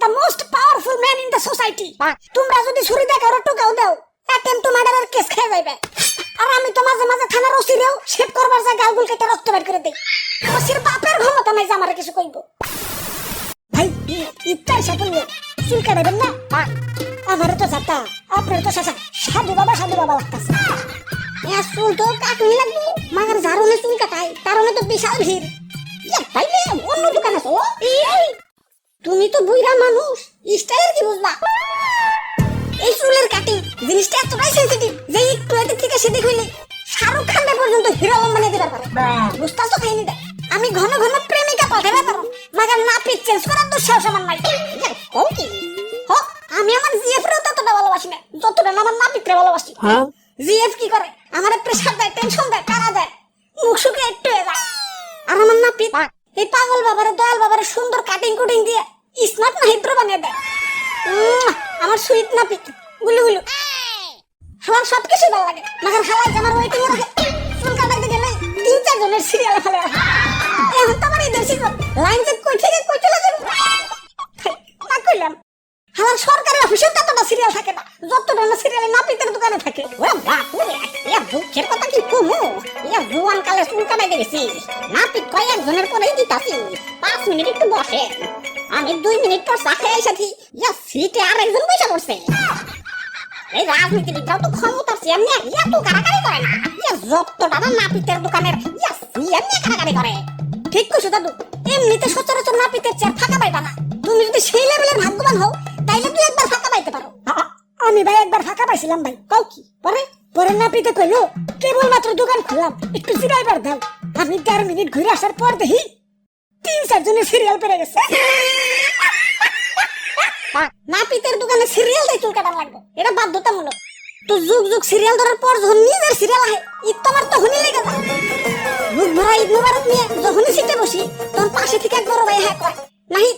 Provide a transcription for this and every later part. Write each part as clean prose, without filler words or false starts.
the most powerful man in the society. তোমরা যদি ছুরি দেখাও টুকাও দাও অ্যাটেম্প টু মার্ডারের কেস খেয়ে যাইবে। আর আমি তো মাঝে মাঝে থানার ওসিরেও শেভ করবার জায়গা গালগুল কেটে রক্ত বের করে দেই। ওসির বাপের ক্ষমতা নাই যে আমারে কিছু কইব। ভাই ইচ্ছাই সাপড়ল চুল কাটাবেন না? আমারে তো যাতা আপনার তো সাধু বাবা লাগতাছে। চুল তো কাটুনি লাগবে মাগার ঝাড়ুনে চুল কাটাই কারণে তো বিশাল ভিড়। তাইলে অন্য দোকান আছে। তুমি তো বুইরা মানুষ স্টাইল কি বুঝবা? এই চুলের কাটিং জিনিসটা এতটাই সেনসিটিভ যে একটু এদিক থেকে সেদিক হইলে শাহরুখ খানের পর্যন্ত হিরো বানিয়ে দিতে পারে। বুঝতাছো খাইনি দে আমি ঘন ঘন প্রেমিকা পাঠাইতে পারো মাগার নাপিত চেঞ্জ করার দুঃসাহস আমার নাই। কও কি আমি আমার জিএফ রে ততটা ভালোবাসি না যতটা আমার নাপিতরে ভালোবাসি। জিএফ কি করে আমারে প্রেসার দেয় টেনশন দেয় কারা দেয় মুখ শুকে একটু হয়ে যায়। আর আমার নাপিত এই পাগল বাবারে দয়াল বাবারে সুন্দর কাটিং কুটিং দিয়ে স্মার্ট না হিদ্র বানিয়ে দেয়। আমার সুইট নাপিত গুলু গুলু আমার সবকিছু ভালো লাগে মাগার খালাই আমার ওয়েটিং এ রাখে চুল কাটাইতে গেলে 3-4 জনের সিরিয়াল ফেলে রাখে। এখন তো আমার এই দেশি লাইন যে কই থেকে কই চলে যাবে না কইলাম। আমার সরকারি অফিসেও ততটা সিরিয়াল থাকে না যতটা না সিরিয়ালে নাপিতের দোকানে থাকে। ওরে বাপ রে এ দুঃখের কথা কি কমু এ জুয়ান কালে চুল কাটাইতে গেছি নাপিত কয়েকজনের পরেই দিতাছি 5 মিনিট একটু বসে আমি 2 মিনিট পর চা খেয়ে এসেছি সিটে আরেকজন বসে পড়ছে। এই রাজনীতিবিদরাও তো ক্ষমতার চেয়ার নিয়ে এত কারাকারি করে না যতটা না নাপিতের দোকানের চেয়ার নিয়ে কারাকারি করে। ঠিক কইছো দাদু এমনিতে সচরাচর নাপিতের চেয়ার ফাঁকা পাইবা না। তুমি যদি সেই লেভেলের ভাগ্যবান হও তাইলে তুই একবার ফাঁকা পাইতে পারো। আমি ভাই একবার ফাঁকা পাইছিলাম ভাই। কও কি পরে নাপিতে কইলো কেবলমাত্র দোকান খুললাম একটু জিরাইবার দাও। আমি 1.5 মিনিট ঘুরে আসার পর দেখি 3-4 জনের সিরিয়াল পেরে গেছে। নাপিতের দোকানে সিরিয়াল দিয়ে চুল কাটা লাগবে এটা বাধ্যতামূলক। তো যুগ যুগ সিরিয়াল ধরার পর যখন নিজের সিরিয়াল আহে ঈদ তো আমার তখনই লেগে যায়। বুক ভরা ঈদ মোবারক নিয়ে যখনই সিটে বসি তখন পাশে থেকে এক বড় ভাই হ্যাঁ কয় নাহিদ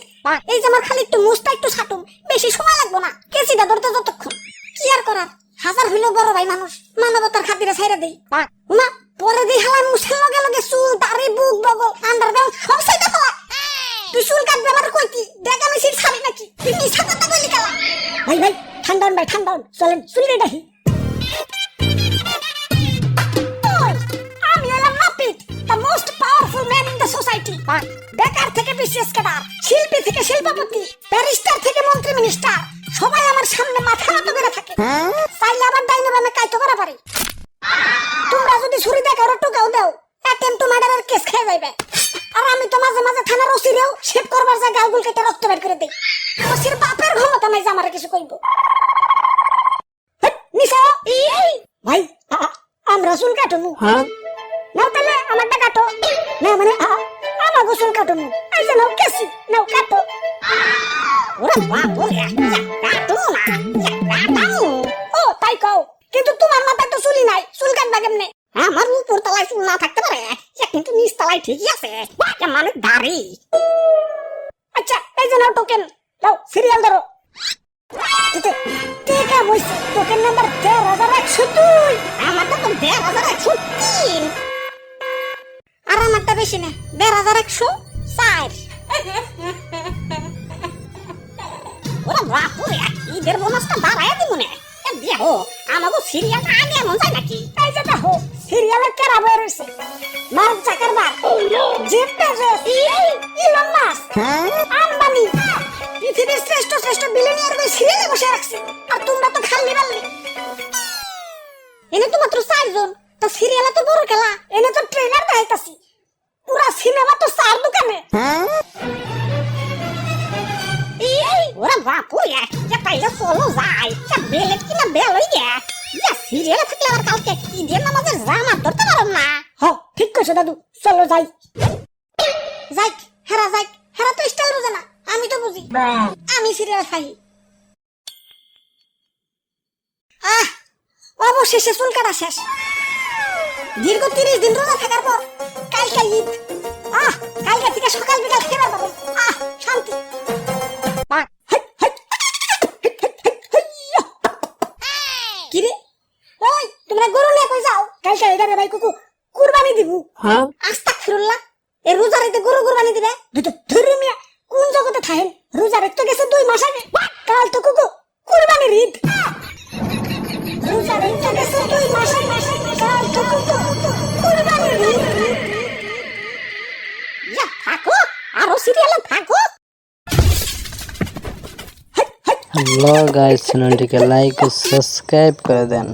এই যে আমার খালি একটু মুছটা একটু ছাটুম বেশি সময় লাগবো না কেচিটা ধরতে যতক্ষণ। কি আর করার হাজার হইলো বড় ভাই মানুষ মানবতার খাতিরে ছাইরা দেই না পরে দেই হালাই মুছের লগে লগে চুল দাড়ি বুক বগল আন্ডারগ্রাউন্ড সব সাইডে ফেলা। তুই চুল কাটবে আমার কই কি দেখ আমি সিট ছাড়ি নাকি তুই মিছা কথা কইলি কেলা? ভাই ঠান্ডা ভাই ঠান্ডা চলেন চুলটা দেখি। আমি হলাম নাপিত the most powerful man in the society. বেকার থেকে বিশেষ ক্যাডার শিল্পী থেকে শিল্পপতি ব্যারিস্টার থেকে মন্ত্রী মিনিস্টার সবাই আমার সামনে মাথা নত করে থাকে। চাইলে আবার ডাইনে বামে কাইতো করা পারি। তোমরা যদি ছুরি দেখাও টুকাও দাও অ্যাটেম্প টু মার্ডারের কেস খেয়ে যাইবে। আর আমি তো মাঝে মাঝে থানার ওসিরেও শেভ করবার জায়গা গালগুল কেটে রক্ত বের করে দেই। ওসির বাপের ক্ষমতা নাই যে আমারে কিছু কইব। নিশা ভাই আমরা চুল কাটমু নাও তাহলে আমারটা কাটো না মানে আমাকে চুল কাটমু এই যে নাও কেসি নাও কাটো। ওরে বাপ রে কাটো না ও তাই কও কিন্তু তোমার মাথায় তো চুলই নাই চুল কাটবা কেমনে? আমার উপর তলায় চুল না থাকতে পারে কিন্তু নিচ তলায় ঠিকই আছে মানে দাড়ি। আচ্ছা এই যে নাও টোকেন দাও সিরিয়াল ধরো। টিকা বইছে টোকেন নাম্বার 13102 আমারটা তো 13103 আর আমারটা বেশি না 12104। ওরে বাপ রে ঈদের বোনাসটা বাড়ায় দিমু না দেখো আমাগো সিরিয়াল আগে এমন যায় নাকি? এই যে দেখো সিরিয়ালে কেরা বই রয়েছে mark Zuckerberg Jeff Bezos Elon Musk Ambani পৃথিবীর শ্রেষ্ঠ বিলিয়নিয়ার বই সিরিয়ালে বসে রাখছে। আর তোমরা তো খালি বাল্লি এনে তো মাত্র 4 জন তো সিরিয়ালে তো বড় খেলা এনে তো ট্রেলার দেখাইতাছি পুরা সিনেমা তো 4 দোকানে। ওরে বাপ রে তাইলে চলো যাই বেলেট কিনা বেল হই গে সিরিয়ালে থাকলে আবার কালকে ঈদের নামাজের জামাত ধরতে পারব না। ঠিক কইছো দাদু চলো যাই হেরা তো স্টাইল বুঝে না আমি তো বুঝি আমি সিরিয়াল খাই। অবশেষে চুল কাটা শেষ দীর্ঘ 30 দিন রোজা থাকার পর কালকে ঈদ। কালকে থেকে সকাল বিকাল খেতে পারবো শান্তি। কিরে ওই তোমরা গরু নিয়ে কই যাও? কালকে এটা রে ভাই কুরবানি দিব। আস্তাগফিরুল্লাহ এই রোজার ঈদে গরু কুরবানি দিবে ধরে মিয়া কোন জগতে থাকেন রোজার ঈদ তো গেছে 2 মাস আগে, কাল তো কুরবানির ঈদ। রোজার ঈদ তো গেছে 2 মাস আগে, কাল তো কুরবানির ঈদ। ইয়া থাকো, আরো সিরিয়ালে থাকো। হ্যালো গাইস, চ্যানেলটিকে লাইক ও সাবস্ক্রাইব করে দেন।